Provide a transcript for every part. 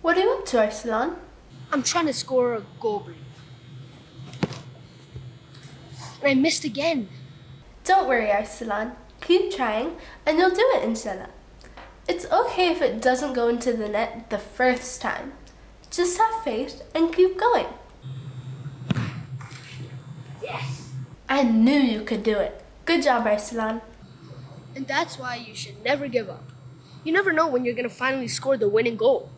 What are you up to, Arsalan? I'm trying to score a goal. And I missed again. Don't worry, Arsalan. Keep trying, and you'll do it, inshallah. It's okay if it doesn't go into the net the first time. Just have faith and keep going. Yes! I knew you could do it. Good job, Arsalan. And that's why you should never give up. You never know when you're going to finally score the winning goal.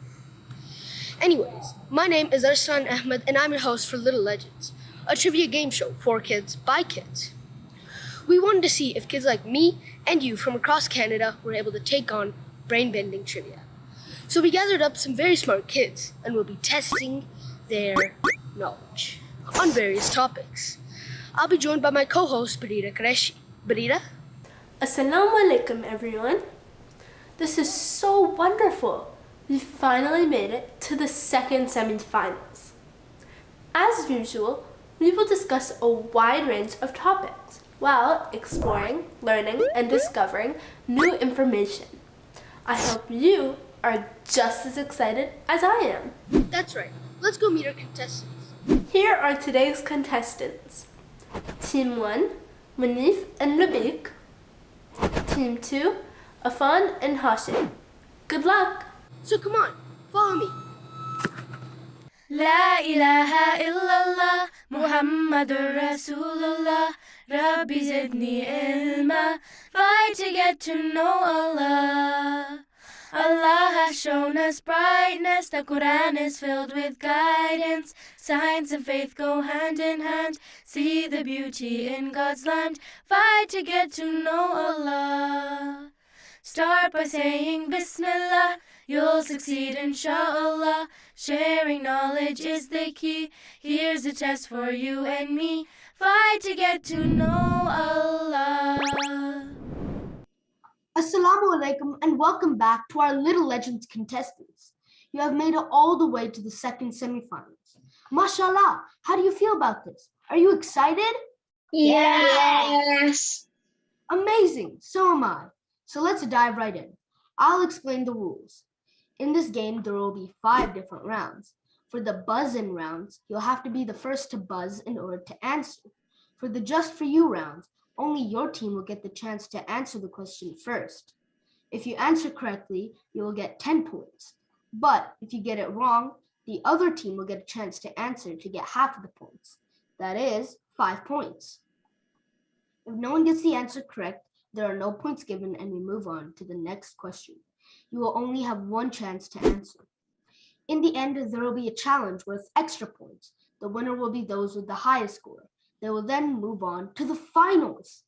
Anyways, my name is Arsalan Ahmed, and I'm your host for Little Legends, a trivia game show for kids by kids. We wanted to see if kids like me and you from across Canada were able to take on brain-bending trivia. So we gathered up some very smart kids, and we'll be testing their knowledge on various topics. I'll be joined by my co-host, Barirah Qureshi. Barirah? Assalamu alaikum, everyone. This is so wonderful. We finally made it to the second semi-finals. As usual, we will discuss a wide range of topics while exploring, learning, and discovering new information. I hope you are just as excited as I am. That's right. Let's go meet our contestants. Here are today's contestants. Team 1, Muneef and Labeeq. Team 2, Afaan and Hashir. Good luck! So come on, follow me. La ilaha illallah Muhammadur Rasulullah Rabbi zidni ilma. Fight to get to know Allah. Allah has shown us brightness. The Quran is filled with guidance. Science and faith go hand in hand. See the beauty in God's land. Fight to get to know Allah. Start by saying Bismillah. You'll succeed inshallah. Sharing knowledge is the key. Here's a test for you and me. Fight to get to know Allah. Assalamu alaikum and welcome back to our Little Legends contestants. You have made it all the way to the second semifinals. Mashallah, how do you feel about this? Are you excited? Yes. Amazing, so am I. So let's dive right in. I'll explain the rules. In this game, there will be 5 different rounds. For the buzz-in rounds, you'll have to be the first to buzz in order to answer. For the Just For You rounds, only your team will get the chance to answer the question first. If you answer correctly, you will get 10 points. But if you get it wrong, the other team will get a chance to answer to get half of the points. That is 5 points. If no one gets the answer correct, there are no points given and we move on to the next question. You will only have 1 chance to answer. In the end, there will be a challenge worth extra points. The winner will be those with the highest score. They will then move on to the finals.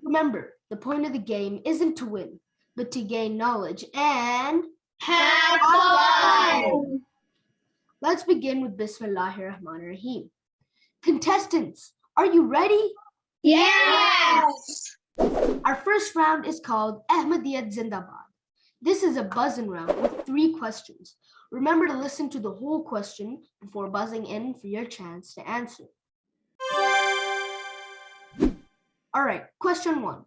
Remember, the point of the game isn't to win, but to gain knowledge and Have fun. Let's begin with Bismillahir Rahmanir Rahim. Contestants, are you ready? Yes. Our first round is called Ahmadiyyat Zindabad. This is a buzz-in round with 3 questions. Remember to listen to the whole question before buzzing in for your chance to answer. All right, question 1.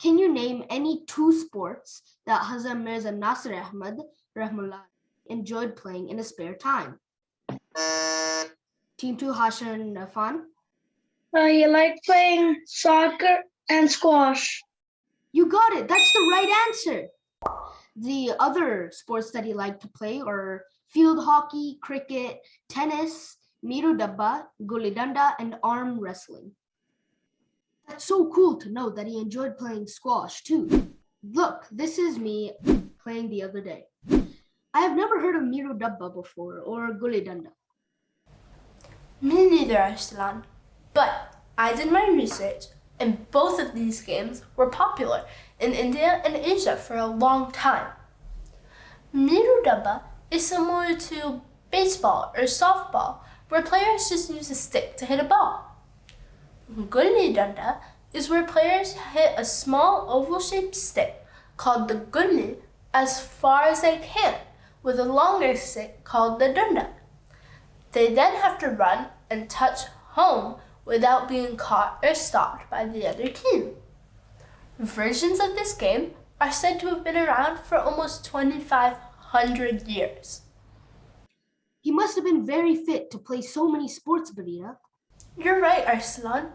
Can you name any 2 sports that Hazrat Mirza Nasir Ahmad Rahmullah enjoyed playing in his spare time? Team 2, Hashir and Afaan. You like playing soccer and squash. You got it. That's the right answer. The other sports that he liked to play are field hockey, cricket, tennis, miru dabba, gulli danda, and arm wrestling. That's so cool to know that he enjoyed playing squash too. Look, this is me playing the other day. I have never heard of miru dabba before or gulli danda. Me neither, Arsalan. But I did my research, and both of these games were popular in India and Asia for a long time. Miru dabba is similar to baseball or softball, where players just use a stick to hit a ball. Gulli danda is where players hit a small oval-shaped stick called the gulli as far as they can, with a longer stick called the danda. They then have to run and touch home without being caught or stopped by the other team. Versions of this game are said to have been around for almost 2,500 years. He must have been very fit to play so many sports, Barirah. You're right, Arsalan.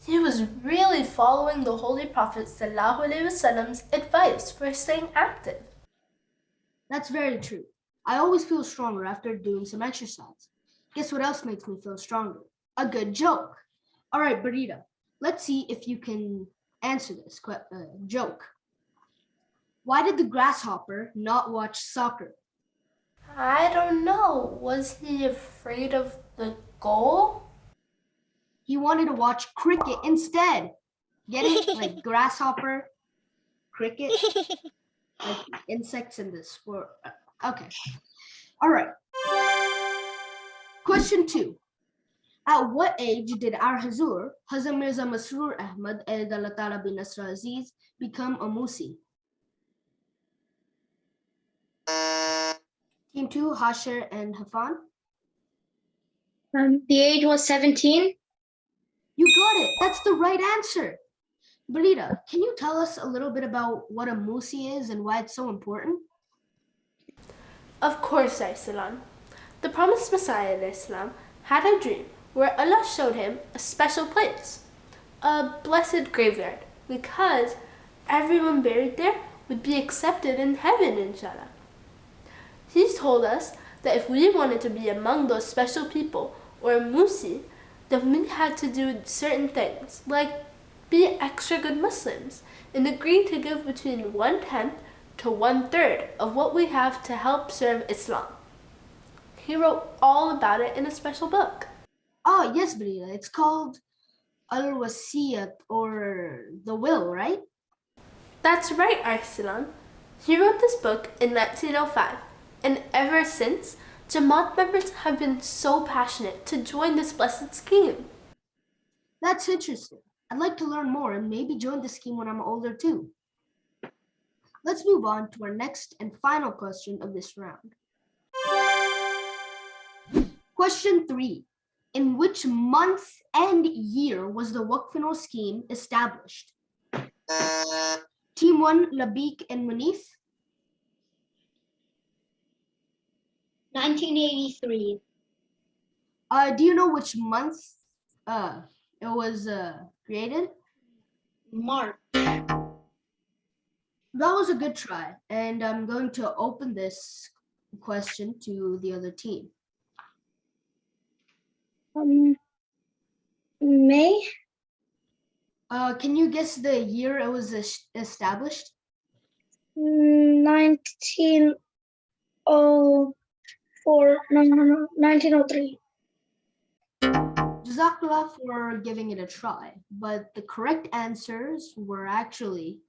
He was really following the Holy Prophet ﷺ's advice for staying active. That's very true. I always feel stronger after doing some exercise. Guess what else makes me feel stronger? A good joke. All right, Barirah, let's see if you can answer this joke. Why did the grasshopper not watch soccer? I don't know. Was he afraid of the goal? He wanted to watch cricket instead. Get it? Like grasshopper, cricket, like insects in the sport. Okay. All right. Question 2. At what age did our Hazur, Hazrat Mirza Masroor Ahmad Ta'ala bin Nasr Aziz, become a Musi? Team 2, Hashir and Afaan. The age was 17. You got it. That's the right answer. Barirah, can you tell us a little bit about what a Musi is and why it's so important? Of course, Arsalan. The promised Messiah in Islam had a dream where Allah showed him a special place, a blessed graveyard, because everyone buried there would be accepted in heaven, inshallah. He told us that if we wanted to be among those special people, or Musi, then we had to do certain things, like be extra good Muslims and agree to give between 1/10 to 1/3 of what we have to help serve Islam. He wrote all about it in a special book. Oh, yes, Barirah. It's called Al-Wasiyat, or the will, right? That's right, Arsalan. He wrote this book in 1905, and ever since, Jamaat members have been so passionate to join this blessed scheme. That's interesting. I'd like to learn more and maybe join the scheme when I'm older too. Let's move on to our next and final question of this round. Question 3. In which month and year was the Waqf scheme established? Team 1, Labeeq and Muneef. 1983. Do you know which month it was created? March. That was a good try, and I'm going to open this question to the other team. May. Can you guess the year it was established? 1904. No, 1903. Jazakallah for giving it a try, but the correct answers were actually,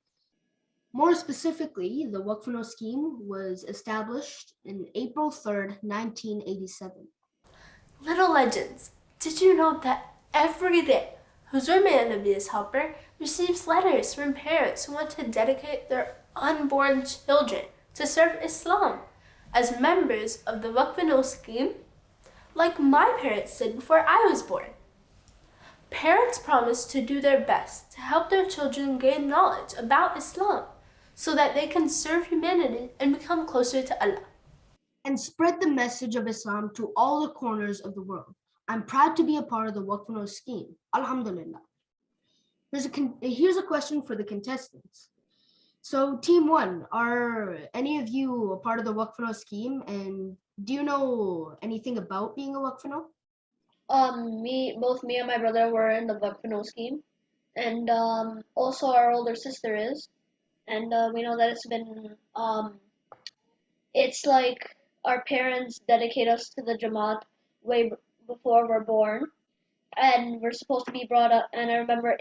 more specifically, the Waqf scheme was established in April 3rd, 1987. Little legends, did you know that every day, Huzur May Nabi's helper receives letters from parents who want to dedicate their unborn children to serve Islam as members of the Waqf scheme, like my parents did before I was born. Parents promise to do their best to help their children gain knowledge about Islam so that they can serve humanity and become closer to Allah. And spread the message of Islam to all the corners of the world. I'm proud to be a part of the Waqf scheme. Alhamdulillah. Here's a question for the contestants. So, Team 1, are any of you a part of the Waqf scheme, and do you know anything about being a Waqf? Both me and my brother were in the Buckfano scheme, and also our older sister is, and we know that it's like our parents dedicate us to the Jamaat way before we're born, and we're supposed to be brought up. And I remember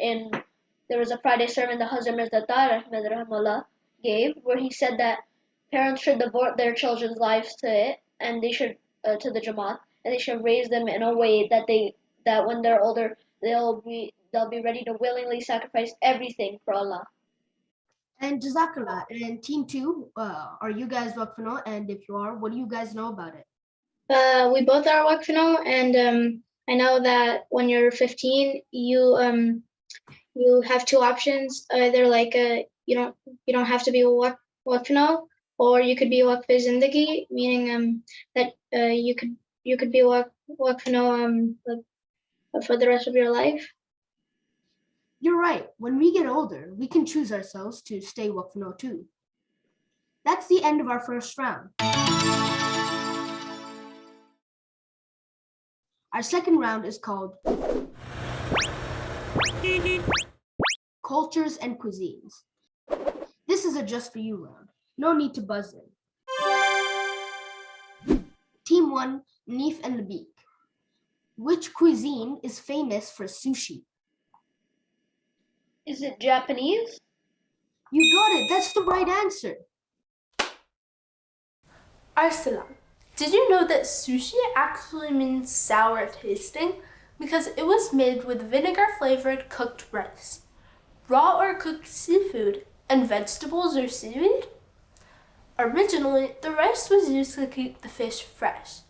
there was a Friday sermon that Hazrat Mirza Tahir gave, where he said that parents should devote their children's lives to it, and they should to the Jamaat, and they should raise them in a way that when they're older they'll be ready to willingly sacrifice everything for Allah. And Jazakallah. And Team 2, are you guys Waqf? And if you are, what do you guys know about it? We both are Waqf, and I know that when you're 15, you have two options. Either like you don't have to be Waqf, or you could be Waqf Zindagi, meaning that you could you could be Wakfano for the rest of your life? You're right. When we get older, we can choose ourselves to stay Wakfano too. That's the end of our first round. Our second round is called Cultures and Cuisines. This is a just for you round. No need to buzz in. Team 1, Muneef and Labeeq. Which cuisine is famous for sushi? Is it Japanese? You got it. That's the right answer. Arsalan, did you know that sushi actually means sour tasting? Because it was made with vinegar-flavored cooked rice, raw or cooked seafood, and vegetables or seaweed? Originally, the rice was used to keep the fish fresh.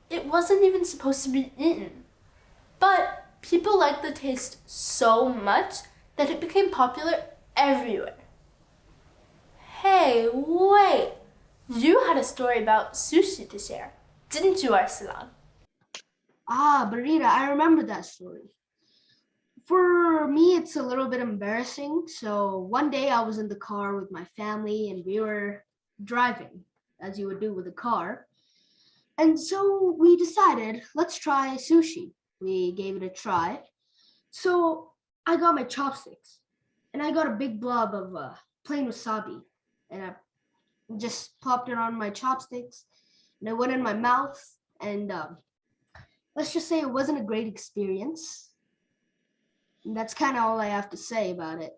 It wasn't even supposed to be eaten. But people liked the taste so much that it became popular everywhere. Hey, wait! You had a story about sushi to share, didn't you, Arsalan? Ah, Barirah, I remember that story. For me, it's a little bit embarrassing. So one day I was in the car with my family and we were driving, as you would do with a car. And so we decided, let's try sushi. We gave it a try. So I got my chopsticks and I got a big blob of plain wasabi. And I just popped it on my chopsticks and it went in my mouth. And let's just say it wasn't a great experience. And that's kind of all I have to say about it.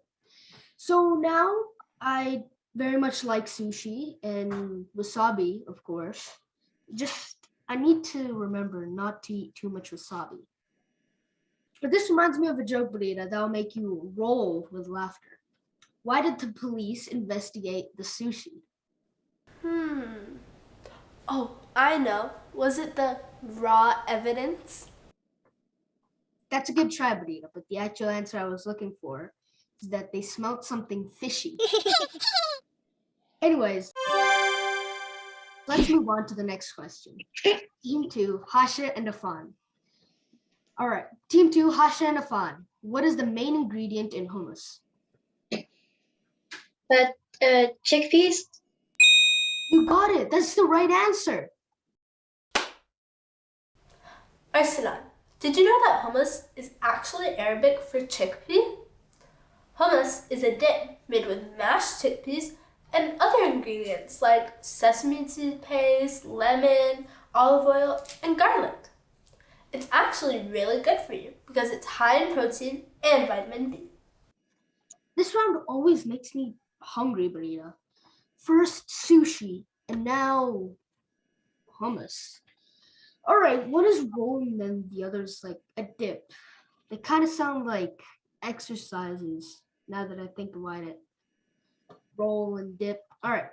So now I very much like sushi and wasabi, of course. Just, I need to remember not to eat too much wasabi. But this reminds me of a joke, Barirah, that will make you roll with laughter. Why did the police investigate the sushi? Oh, I know. Was it the raw evidence? That's a good try, Barirah, but the actual answer I was looking for is that they smelled something fishy. Anyways, let's move on to the next question. Team 2, Hashir and Afaan. All right, Team 2, Hashir and Afaan. What is the main ingredient in hummus? But chickpeas? You got it. That's the right answer. Arsalan, did you know that hummus is actually Arabic for chickpea? Hummus is a dip made with mashed chickpeas and other ingredients like sesame seed paste, lemon, olive oil, and garlic. It's actually really good for you because it's high in protein and vitamin D. This round always makes me hungry, Barirah. First sushi, and now hummus. All right, what is rolling then the others like a dip? They kind of sound like exercises now that I think about it. Roll and dip. All right,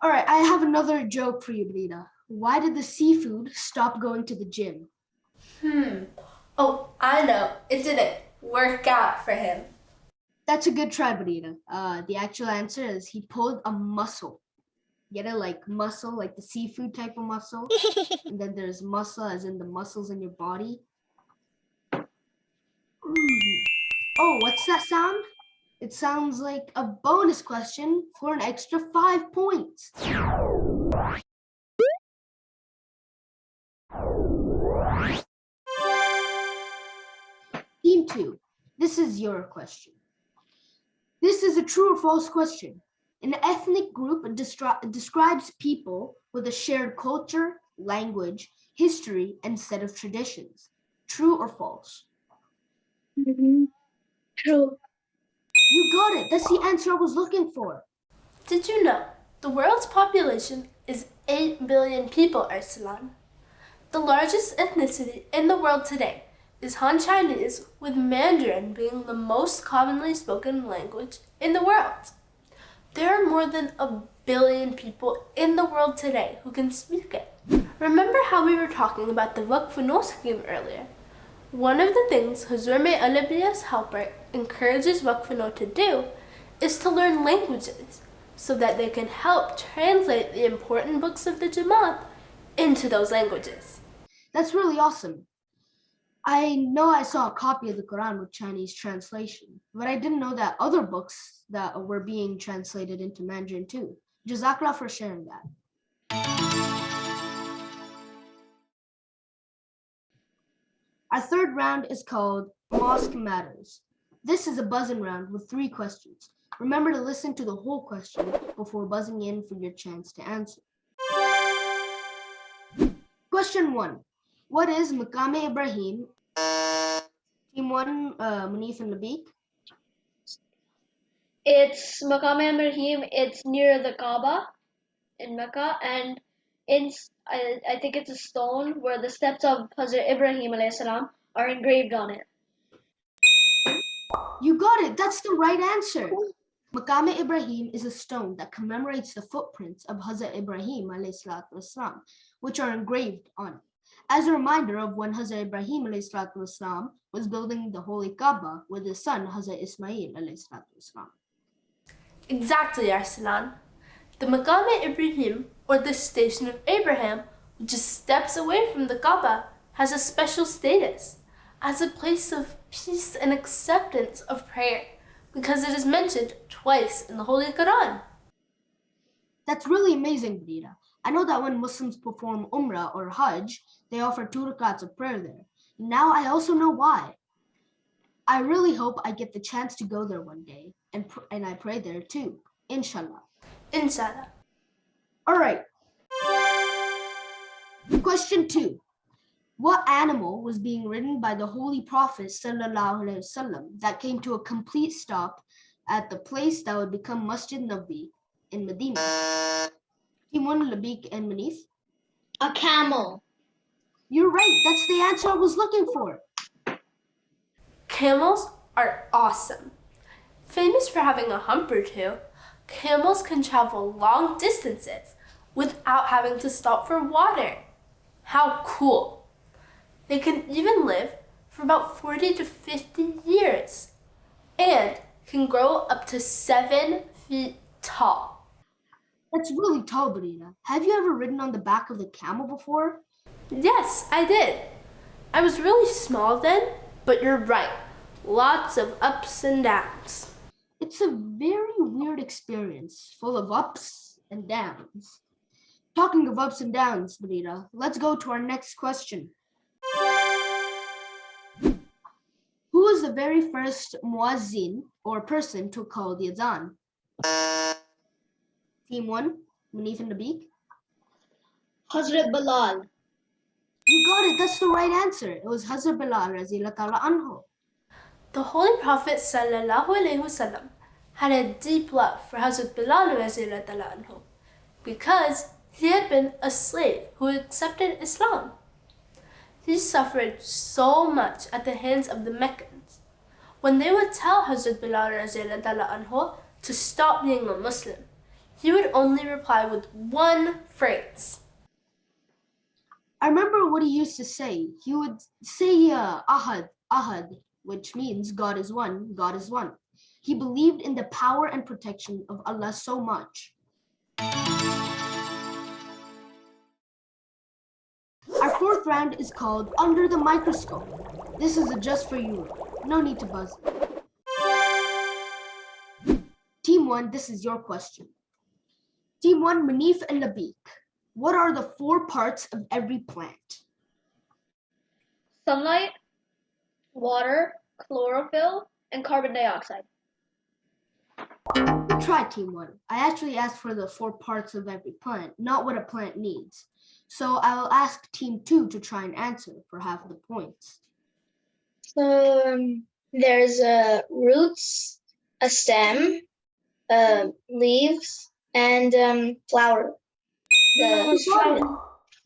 I have another joke for you, Barirah. Why did the seafood stop going to the gym? Oh, I know. It didn't work out for him. That's a good try, Barirah. The actual answer is he pulled a muscle. Get it? Like muscle, like the seafood type of muscle. And then there's muscle as in the muscles in your body. Oh, what's that sound? It sounds like a bonus question for an extra 5 points. Team 2, this is your question. This is a true or false question. An ethnic group describes people with a shared culture, language, history, and set of traditions. True or false? True. You got it. That's the answer I was looking for. Did you know the world's population is 8 billion people, Arsalan? The largest ethnicity in the world today is Han Chinese, with Mandarin being the most commonly spoken language in the world. There are more than 1 billion people in the world today who can speak it. Remember how we were talking about the Vakfano scheme earlier? One of the things Hazurme Alabiya's helper encourages Vakfano to do is to learn languages so that they can help translate the important books of the Jamaat into those languages. That's really awesome. I know I saw a copy of the Quran with Chinese translation, but I didn't know that other books that were being translated into Mandarin too. Jazakallah for sharing that. Our third round is called Mosque Matters. This is a buzz-in round with 3 questions. Remember to listen to the whole question before buzzing in for your chance to answer. Question 1. What is Maqam Ibrahim? Team 1, Muneef and Labeeq. It's Maqam Ibrahim. It's near the Kaaba in Mecca, and I think it's a stone where the steps of Hazrat Ibrahim alayhi salam are engraved on it. You got it. That's the right answer. Maqam Ibrahim is a stone that commemorates the footprints of Hazrat Ibrahim والسلام, which are engraved on it, as a reminder of when Hazrat Ibrahim والسلام, was building the Holy Kaaba with his son Hazrat Ismail والسلام. Exactly, Arsalan. The Maqam Ibrahim, or the Station of Abraham, which is steps away from the Kaaba, has a special status as a place of peace and acceptance of prayer, because it is mentioned twice in the Holy Quran. That's really amazing, Barirah. I know that when Muslims perform Umrah or Hajj, they offer 2 rakats of prayer there. Now I also know why. I really hope I get the chance to go there one day, and I pray there too, inshallah. Inshallah. All right. Question 2. What animal was being ridden by the Holy Prophet ﷺ that came to a complete stop at the place that would become Masjid Nabi in Medina? Team 1, Labeeq and Muneef. A camel. You're right. That's the answer I was looking for. Camels are awesome. Famous for having a hump or 2, camels can travel long distances without having to stop for water. How cool! They can even live for about 40 to 50 years and can grow up to 7 feet tall. That's really tall, Barirah. Have you ever ridden on the back of the camel before? Yes, I did. I was really small then, but you're right. Lots of ups and downs. It's a very weird experience, full of ups and downs. Talking of ups and downs, Barirah, let's go to our next question. Who was the very first Muazzin, or person, to call the Adhan? Team 1, Muneef and Labeeq. Hazrat Bilal. You got it. That's the right answer. It was Hazrat Bilal radhiyallahu anhu. The Holy Prophet ﷺ had a deep love for Hazrat Bilal radhiyallahu anhu because he had been a slave who accepted Islam. He suffered so much at the hands of the Meccans. When they would tell Hazrat Bilal radhiyallahu anhu to stop being a Muslim, he would only reply with one phrase. I remember what he used to say. He would say Ahad, Ahad, which means God is one, God is one. He believed in the power and protection of Allah so much. Our fourth round is called Under the Microscope. This is a just for you. No need to buzz. Team 1, this is your question. Team 1, Muneef and Labeeq. What are the 4 parts of every plant? Sunlight, water, chlorophyll, and carbon dioxide. Good try, Team 1. I actually asked for the 4 parts of every plant, not what a plant needs. So I will ask Team 2 to try and answer for half the points. There's roots, a stem, leaves, and flower.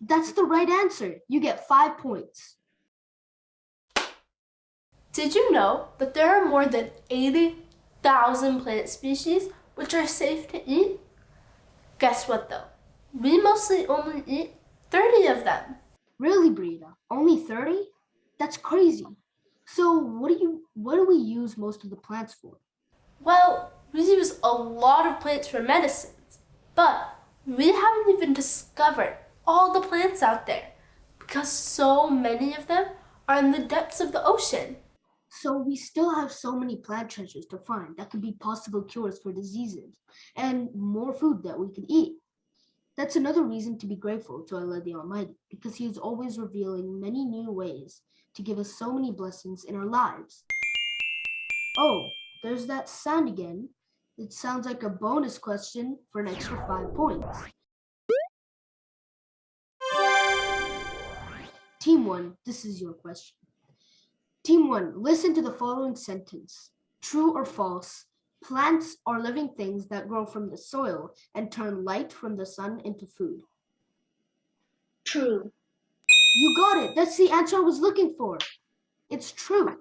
That's the right answer. You get 5 points. Did you know that there are more than 80,000 plant species which are safe to eat? Guess what though? We mostly only eat 30 of them. Really, Barirah? Only 30? That's crazy. So what do we use most of the plants for? Well, we use a lot of plants for medicines, but we haven't even discovered all the plants out there because so many of them are in the depths of the ocean. So we still have so many plant treasures to find that could be possible cures for diseases and more food that we could eat. That's another reason to be grateful to Allah the Almighty, because He is always revealing many new ways to give us so many blessings in our lives. Oh, there's that sound again. It sounds like a bonus question for an extra 5 points. Team 1, this is your question. Team 1, listen to the following sentence. True or false? Plants are living things that grow from the soil and turn light from the sun into food. True. You got it. That's the answer I was looking for. It's true.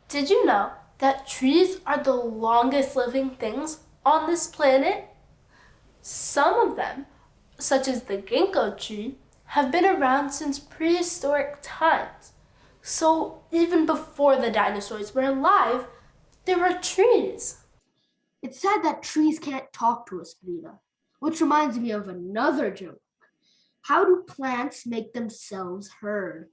Did you know that trees are the longest living things on this planet? Some of them, such as the ginkgo tree, have been around since prehistoric times. So even before the dinosaurs were alive, there were trees. It's sad that trees can't talk to us, Barirah, which reminds me of another joke. How do plants make themselves heard?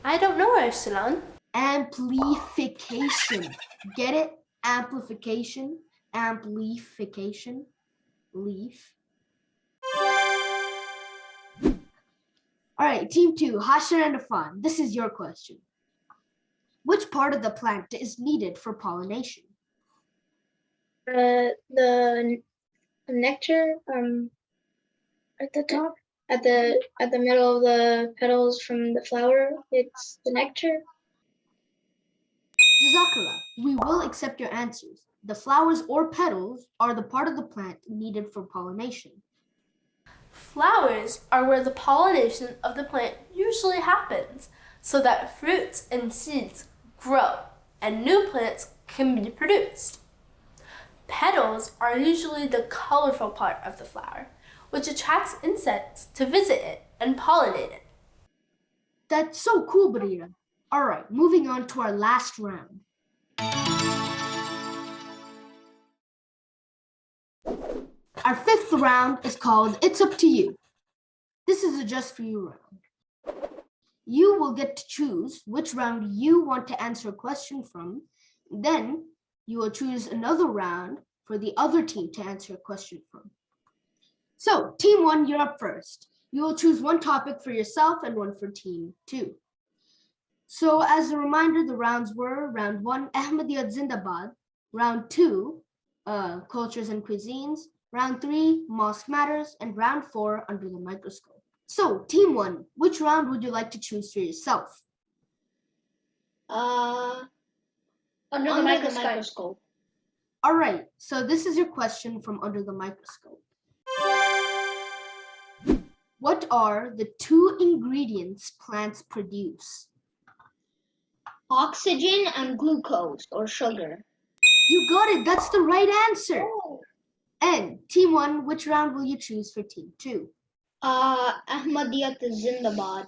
I don't know, Arsalan. Amplification. Get it? Amplification. Amplification. Leaf. All right, Team 2, Hashir and Afaan. This is your question. Which part of the plant is needed for pollination? The nectar at the top, at the middle of the petals from the flower. It's the nectar. Jazakallah, we will accept your answers. The flowers or petals are the part of the plant needed for pollination. Flowers are where the pollination of the plant usually happens, so that fruits and seeds grow and new plants can be produced. Petals are usually the colorful part of the flower, which attracts insects to visit it and pollinate it. That's so cool, Barirah. All right, moving on to our last round. Our fifth round is called It's Up to You. This is a Just For You round. You will get to choose which round you want to answer a question from. Then you will choose another round for the other team to answer a question from. So, Team 1, you're up first. You will choose one topic for yourself and one for Team 2. So, as a reminder, the rounds were round 1, Ahmadiyyat Zindabad, round 2, cultures and cuisines, round 3, mosque matters, and round 4, under the microscope. So, Team 1, which round would you like to choose for yourself? Under the microscope. All right, so this is your question from Under the Microscope. What are the 2 ingredients plants produce? Oxygen and glucose or sugar. You got it, that's the right answer. Oh. And Team 1, which round will you choose for Team 2? Ahmadiyyat Zindabad.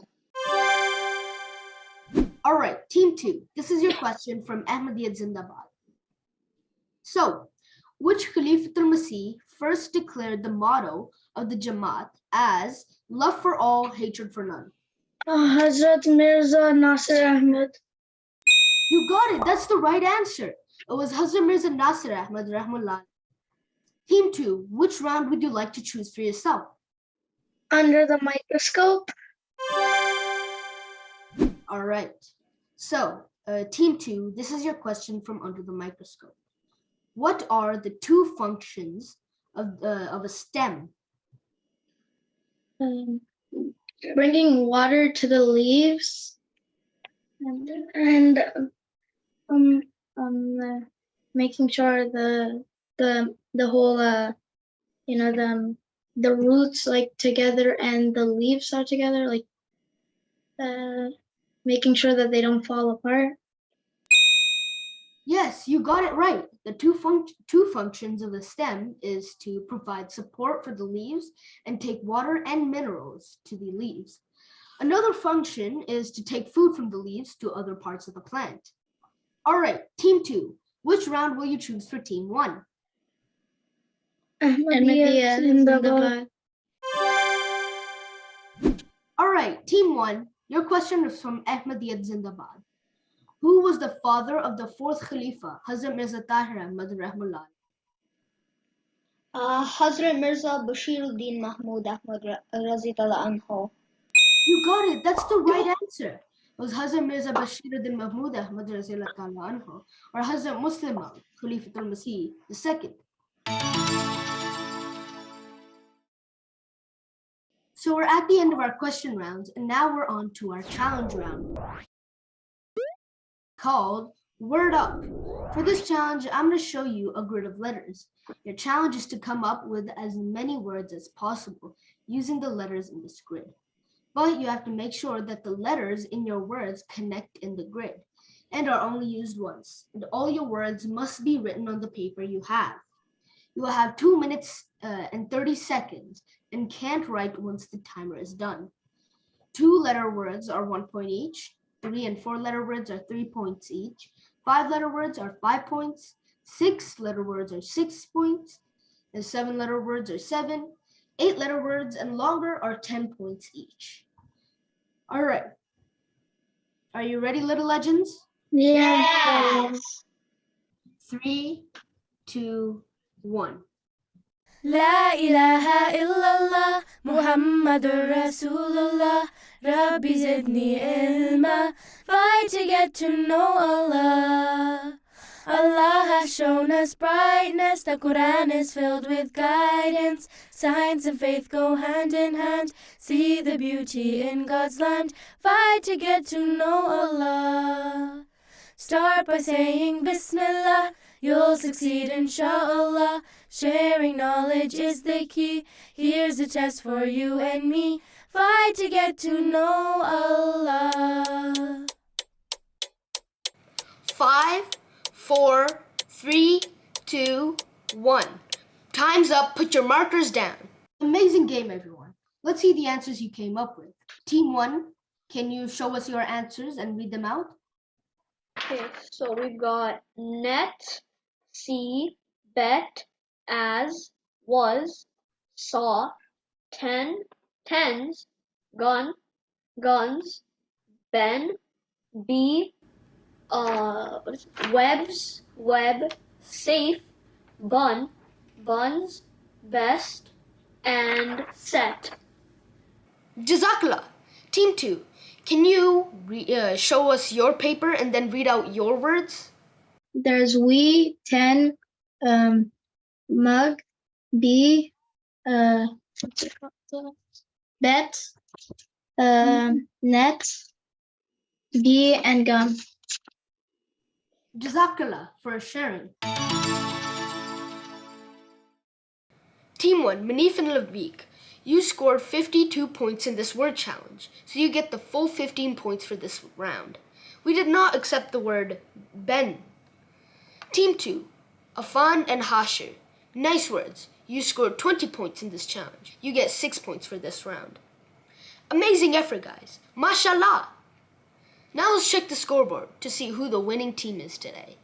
All right, Team 2, this is your question from Ahmadiyyat Zindabad. So, which Khalifatul Masih first declared the motto of the Jamaat as love for all, hatred for none? Hazrat Mirza Nasir Ahmed. You got it, that's the right answer. It was Hazrat Mirza Nasir Ahmed Rahmullah. Team 2, which round would you like to choose for yourself? Under the microscope. All right. So, Team 2, this is your question from Under the Microscope. What are the 2 functions of a stem? Bringing water to the leaves and making sure the whole the roots like together and the leaves are together, like making sure that they don't fall apart. Yes, you got it right. The two functions of the stem is to provide support for the leaves and take water and minerals to the leaves. Another function is to take food from the leaves to other parts of the plant. All right, Team 2, which round will you choose for Team 1? Ahmadiyyat Zindabad. All right, team 1, your question is from Ahmadiyyat Zindabad. Who was the father of the fourth Khalifa, Hazrat Mirza Tahir Ahmad Rahmullah? Hazrat Mirza Bashiruddin Mahmud Ahmad Razitullah Anhu. You got it. That's the right answer. It was Hazrat Mirza Bashiruddin Mahmud Ahmad Razitullah Anhu, or Hazrat Muslim Khalifatul Masih II. So we're at the end of our question rounds, and now we're on to our challenge round called Word Up. For this challenge, I'm going to show you a grid of letters. Your challenge is to come up with as many words as possible using the letters in this grid. But you have to make sure that the letters in your words connect in the grid and are only used once. And all your words must be written on the paper you have. You will have 2 minutes and 30 seconds and can't write once the timer is done. 2-letter words are 1 point each. 3 and 4-letter words are 3 points each. 5-letter words are 5 points. 6-letter words are 6 points. And 7-letter words are 7. 8-letter words and longer are 10 points each. All right. Are you ready, little legends? Yes. 3, 2, 1. لا إله إلا الله محمد رسول الله ربي زدني علما. Fight to get to know Allah. Allah has shown us brightness. The Quran is filled with guidance. Science and faith go hand in hand. See the beauty in God's land. Fight to get to know Allah. Start by saying Bismillah. You'll succeed inshallah. Sharing knowledge is the key. Here's a test for you and me. Fight to get to know Allah. 5, 4, 3, 2, 1. Time's up. Put your markers down. Amazing game, everyone. Let's see the answers you came up with. Team 1, can you show us your answers and read them out? Okay, so we've got net, see, bet, as, was, saw, ten, tens, gun, guns, ben, be, webs, web, safe, bun, buns, best, and set. Jazakallah. Team 2, can you show us your paper and then read out your words? There's we, 10, mug, be, bet, net, be, and gum. Jazakallah for sharing. Team 1, Muneef Labeeq. You scored 52 points in this word challenge, so you get the full 15 points for this round. We did not accept the word ben. Team 2, Afaan and Hashir. Nice words. You scored 20 points in this challenge. You get 6 points for this round. Amazing effort, guys. Mashallah. Now let's check the scoreboard to see who the winning team is today.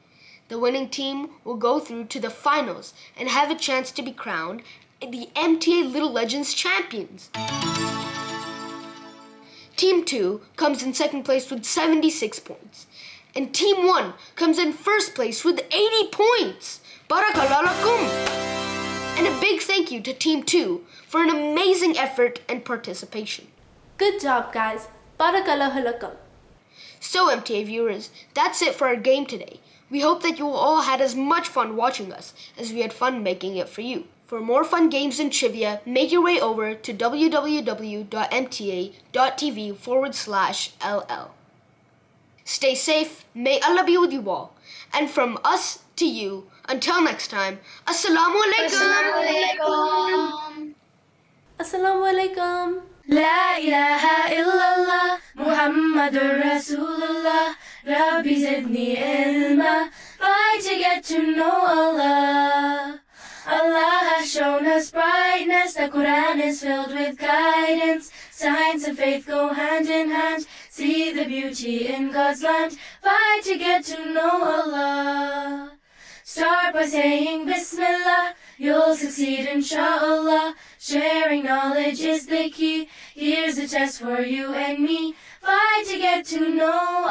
The winning team will go through to the finals and have a chance to be crowned the MTA Little Legends champions. Team 2 comes in second place with 76 points. And Team 1 comes in first place with 80 points. Barakallah lakum. And a big thank you to Team 2 for an amazing effort and participation. Good job, guys. Barakallahu lakum. So MTA viewers, that's it for our game today. We hope that you all had as much fun watching us as we had fun making it for you. For more fun games and trivia, make your way over to www.mta.tv/LL. Stay safe, may Allah be with you all. And from us to you, until next time, Assalamu alaikum. Assalamu alaikum. لا إله إلا الله محمد رسول الله ربي زدني علما. Fight to get to know Allah. Allah has shown us brightness. The Quran is filled with guidance. Science and faith go hand in hand. See the beauty in God's land. Fight to get to know Allah. Start by saying Bismillah. You'll succeed inshallah. Sharing knowledge is the key. Here's a test for you and me. Fight to get to know